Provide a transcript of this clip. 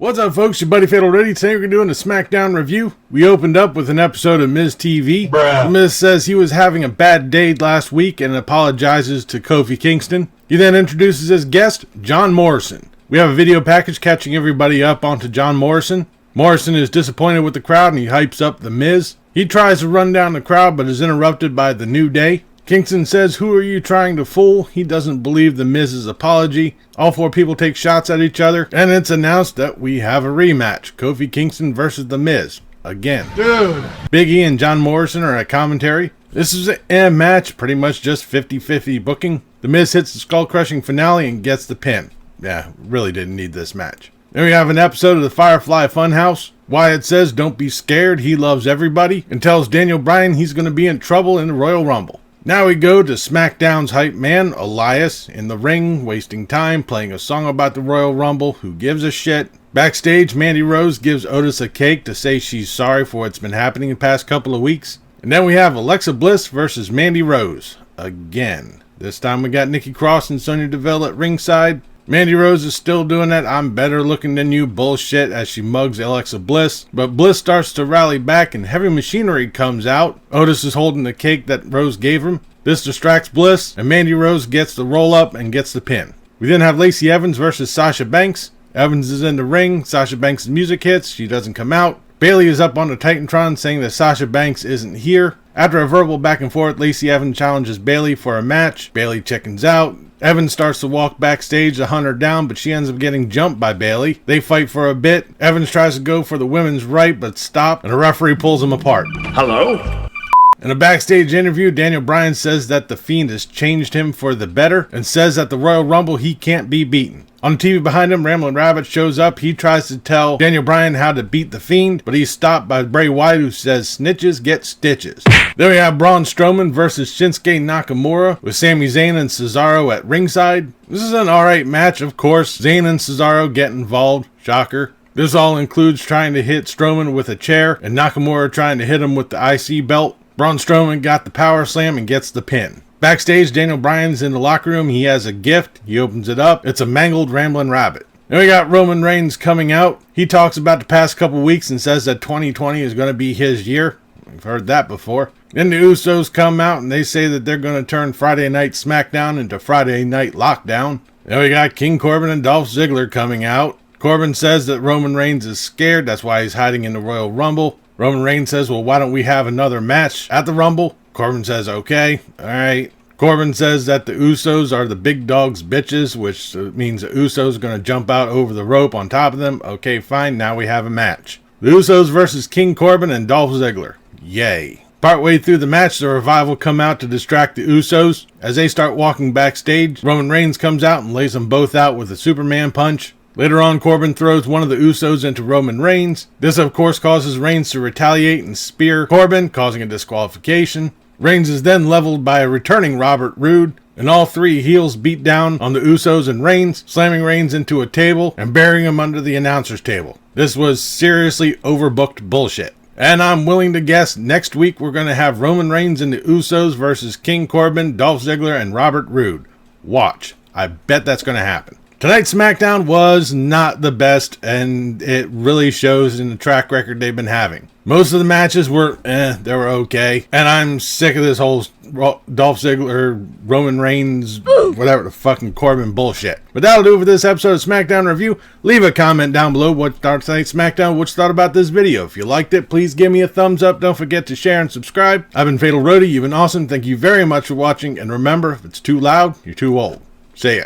What's up, folks? Your buddy Fatalroadie. Today we're doing a Smackdown review. We opened up with an episode of Miz TV. The Miz says he was having a bad day last week and apologizes to Kofi Kingston. He then introduces his guest, John Morrison. We have a video package catching everybody up onto John Morrison. Morrison is disappointed with the crowd and he hypes up the Miz. He tries to run down the crowd but is interrupted by the New Day. Kingston says, "Who are you trying to fool?" He doesn't believe the Miz's apology. All four people take shots at each other, and it's announced that we have a rematch. Kofi Kingston versus the Miz. Again. Dude! Big E and John Morrison are at commentary. This is a match, pretty much just 50-50 booking. The Miz hits the skull-crushing finale and gets the pin. Yeah, really didn't need this match. Then we have an episode of the Firefly Funhouse. Wyatt says, "Don't be scared, he loves everybody," and tells Daniel Bryan he's going to be in trouble in the Royal Rumble. Now we go to SmackDown's hype man, Elias, in the ring, wasting time, playing a song about the Royal Rumble. Who gives a shit? Backstage, Mandy Rose gives Otis a cake to say she's sorry for what's been happening the past couple of weeks. And then we have Alexa Bliss versus Mandy Rose. Again. This time we got Nikki Cross and Sonya Deville at ringside. Mandy Rose is still doing that "I'm better looking than you" bullshit as she mugs Alexa Bliss, but Bliss starts to rally back and heavy machinery comes out. Otis is holding the cake that Rose gave him. This distracts Bliss, and Mandy Rose gets the roll up and gets the pin. We then have Lacey Evans versus Sasha Banks. Evans is in the ring. Sasha Banks' music hits. She doesn't come out. Bayley is up on the Titantron saying that Sasha Banks isn't here. After a verbal back and forth, Lacey Evans challenges Bayley for a match. Bayley chickens out. Evans starts to walk backstage to hunt her down, but she ends up getting jumped by Bayley. They fight for a bit. Evans tries to go for the women's right, but stopped, and a referee pulls them apart. Hello? In a backstage interview, Daniel Bryan says that The Fiend has changed him for the better, and says that the Royal Rumble he can't be beaten. On the TV behind him, Ramblin' Rabbit shows up. He tries to tell Daniel Bryan how to beat The Fiend, but he's stopped by Bray Wyatt, who says snitches get stitches. Then we have Braun Strowman versus Shinsuke Nakamura with Sami Zayn and Cesaro at ringside. This is an alright match, of course. Zayn and Cesaro get involved. Shocker. This all includes trying to hit Strowman with a chair and Nakamura trying to hit him with the IC belt. Braun Strowman got the power slam and gets the pin. Backstage, Daniel Bryan's in the locker room. He has a gift. He opens it up. It's a mangled Ramblin' Rabbit. Then we got Roman Reigns coming out. He talks about the past couple weeks and says that 2020 is going to be his year. We've heard that before. Then the Usos come out and they say that they're going to turn Friday Night Smackdown into Friday Night Lockdown. Then we got King Corbin and Dolph Ziggler coming out. Corbin says that Roman Reigns is scared. That's why he's hiding in the Royal Rumble. Roman Reigns says, "Well, why don't we have another match at the Rumble?" Corbin says, "Okay, alright." Corbin says that the Usos are the big dog's bitches, which means the Usos are going to jump out over the rope on top of them. Okay, fine, now we have a match. The Usos versus King Corbin and Dolph Ziggler. Yay. Partway through the match, the Revival come out to distract the Usos. As they start walking backstage, Roman Reigns comes out and lays them both out with a Superman punch. Later on, Corbin throws one of the Usos into Roman Reigns. This, of course, causes Reigns to retaliate and spear Corbin, causing a disqualification. Reigns is then leveled by a returning Robert Roode, and all three heels beat down on the Usos and Reigns, slamming Reigns into a table and burying him under the announcer's table. This was seriously overbooked bullshit. And I'm willing to guess next week we're going to have Roman Reigns and the Usos versus King Corbin, Dolph Ziggler, and Robert Roode. Watch. I bet that's going to happen. Tonight's SmackDown was not the best, and it really shows in the track record they've been having. Most of the matches were, they were okay. And I'm sick of this whole Dolph Ziggler, Roman Reigns, whatever the fucking Corbin bullshit. But that'll do for this episode of SmackDown Review. Leave a comment down below what you thought of tonight's SmackDown, what you thought about this video. If you liked it, please give me a thumbs up. Don't forget to share and subscribe. I've been Fatalroadie. You've been awesome. Thank you very much for watching. And remember, if it's too loud, you're too old. See ya.